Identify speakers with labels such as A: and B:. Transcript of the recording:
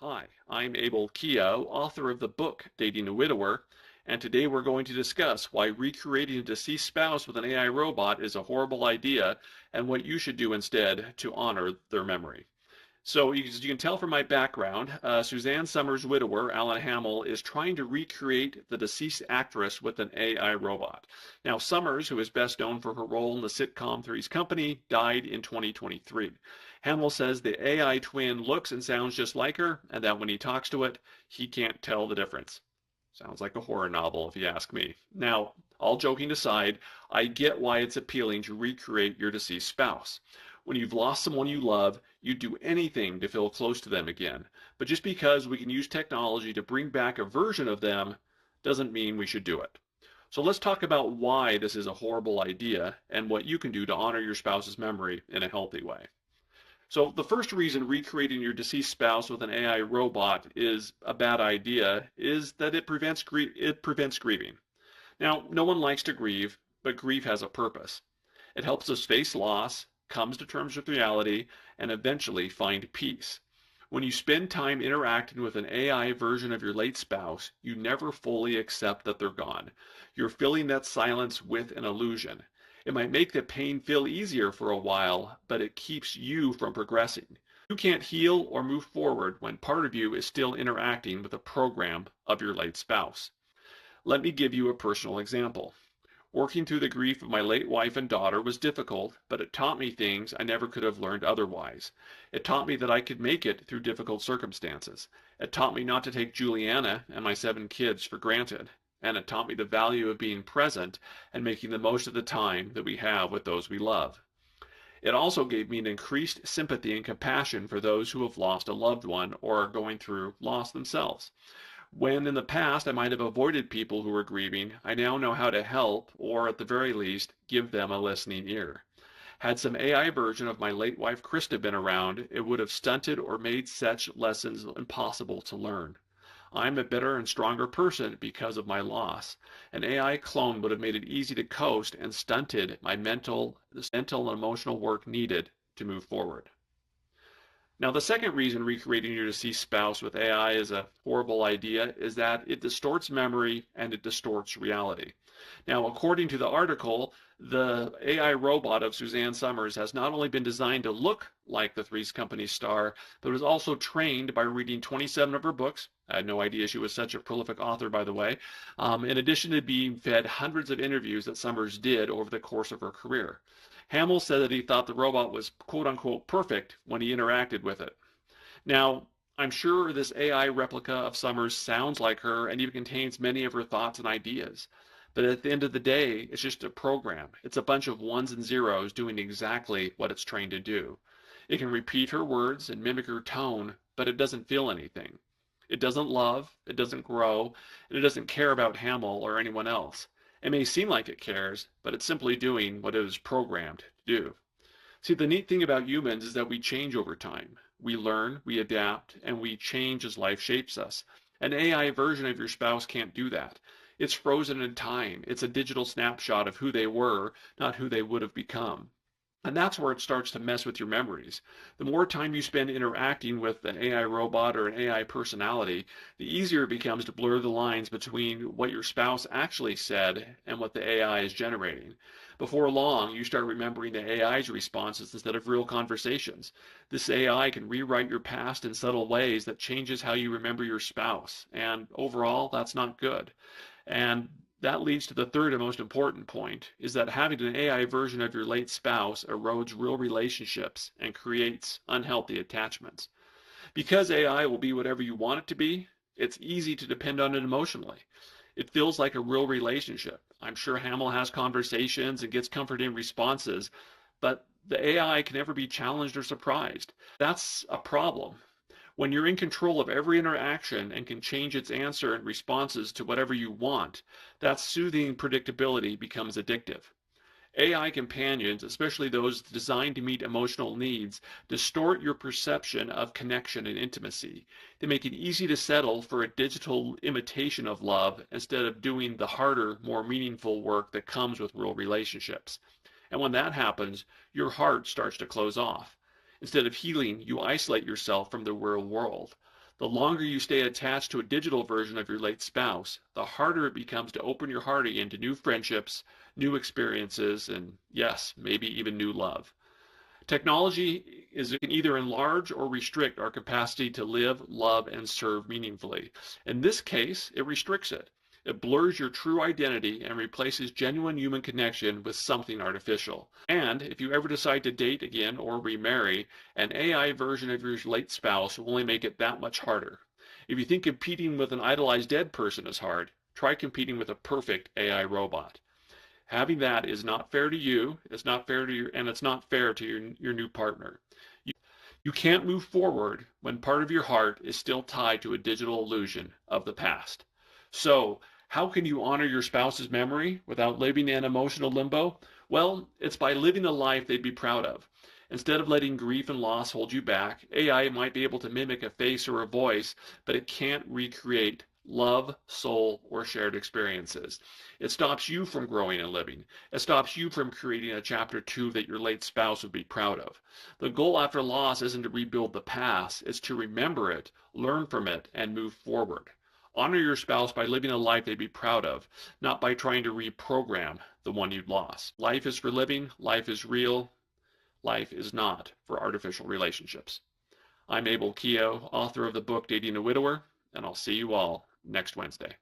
A: Hi, I'm Abel Keogh, author of the book Dating a Widower, and today we're going to discuss why recreating a deceased spouse with an AI robot is a horrible idea and what you should do instead to honor their memory. So, as you can tell from my background, Suzanne Somers' widower, Alan Hamel, is trying to recreate the deceased actress with an AI robot. Now, Somers, who is best known for her role in the sitcom Three's Company, died in 2023. Hamel says the AI twin looks and sounds just like her, and that when he talks to it, he can't tell the difference. Sounds like a horror novel, if you ask me. Now, all joking aside, I get why it's appealing to recreate your deceased spouse. When you've lost someone you love, you'd do anything to feel close to them again. But just because we can use technology to bring back a version of them doesn't mean we should do it. So let's talk about why this is a horrible idea and what you can do to honor your spouse's memory in a healthy way. So the first reason recreating your deceased spouse with an AI robot is a bad idea is that it prevents grieving. Now, no one likes to grieve, but grief has a purpose. It helps us face loss, comes to terms with reality, and eventually find peace. When you spend time interacting with an AI version of your late spouse, you never fully accept that they're gone. You're filling that silence with an illusion. It might make the pain feel easier for a while, but it keeps you from progressing. You can't heal or move forward when part of you is still interacting with a program of your late spouse. Let me give you a personal example. Working through the grief of my late wife and daughter was difficult, but it taught me things I never could have learned otherwise. It taught me that I could make it through difficult circumstances. It taught me not to take Juliana and my 7 kids for granted. And it taught me the value of being present and making the most of the time that we have with those we love. It also gave me an increased sympathy and compassion for those who have lost a loved one or are going through loss themselves. When in the past I might have avoided people who were grieving, I now know how to help, or at the very least, give them a listening ear. Had some AI version of my late wife Krista been around, it would have stunted or made such lessons impossible to learn. I'm a better and stronger person because of my loss. An AI clone would have made it easy to coast and stunted my mental and emotional work needed to move forward. Now, the second reason recreating your deceased spouse with AI is a horrible idea is that it distorts memory and it distorts reality. Now, according to the article, the AI robot of Suzanne Somers has not only been designed to look like the Three's Company star, but was also trained by reading 27 of her books. I had no idea she was such a prolific author, by the way, in addition to being fed hundreds of interviews that Somers did over the course of her career. Hamel said that he thought the robot was quote-unquote perfect when he interacted with it. Now, I'm sure this AI replica of Somers sounds like her and even contains many of her thoughts and ideas. But at the end of the day, it's just a program. It's a bunch of ones and zeros doing exactly what it's trained to do. It can repeat her words and mimic her tone, but it doesn't feel anything. It doesn't love, it doesn't grow, and it doesn't care about Hamel or anyone else. It may seem like it cares, but it's simply doing what it was programmed to do. See, the neat thing about humans is that we change over time. We learn, we adapt, and we change as life shapes us. An AI version of your spouse can't do that. It's frozen in time. It's a digital snapshot of who they were, not who they would have become. And that's where it starts to mess with your memories. The more time you spend interacting with an AI robot or an AI personality, the easier it becomes to blur the lines between what your spouse actually said and what the AI is generating. Before long, you start remembering the AI's responses instead of real conversations. This AI can rewrite your past in subtle ways that changes how you remember your spouse. And overall, that's not good. And that leads to the third and most important point, is that having an AI version of your late spouse erodes real relationships and creates unhealthy attachments. Because AI will be whatever you want it to be, it's easy to depend on it emotionally. It feels like a real relationship. I'm sure Hamel has conversations and gets comforting responses, but the AI can never be challenged or surprised. That's a problem. When you're in control of every interaction and can change its answer and responses to whatever you want, that soothing predictability becomes addictive. AI companions, especially those designed to meet emotional needs, distort your perception of connection and intimacy. They make it easy to settle for a digital imitation of love instead of doing the harder, more meaningful work that comes with real relationships. And when that happens, your heart starts to close off. Instead of healing, you isolate yourself from the real world. The longer you stay attached to a digital version of your late spouse, the harder it becomes to open your heart again to new friendships, new experiences, and yes, maybe even new love. Technology can either enlarge or restrict our capacity to live, love, and serve meaningfully. In this case, it restricts it. It blurs your true identity and replaces genuine human connection with something artificial. And if you ever decide to date again or remarry, an AI version of your late spouse will only make it that much harder. If you think competing with an idolized dead person is hard, try competing with a perfect AI robot. Having that is not fair to you, it's not fair to and it's not fair to your new partner. You can't move forward when part of your heart is still tied to a digital illusion of the past. So, how can you honor your spouse's memory without living in emotional limbo? Well, it's by living a life they'd be proud of. Instead of letting grief and loss hold you back, AI might be able to mimic a face or a voice, but it can't recreate love, soul, or shared experiences. It stops you from growing and living. It stops you from creating a chapter 2 that your late spouse would be proud of. The goal after loss isn't to rebuild the past, it's to remember it, learn from it, and move forward. Honor your spouse by living a life they'd be proud of, not by trying to reprogram the one you'd lost. Life is for living, life is real, life is not for artificial relationships. I'm Abel Keogh, author of the book Dating a Widower, and I'll see you all next Wednesday.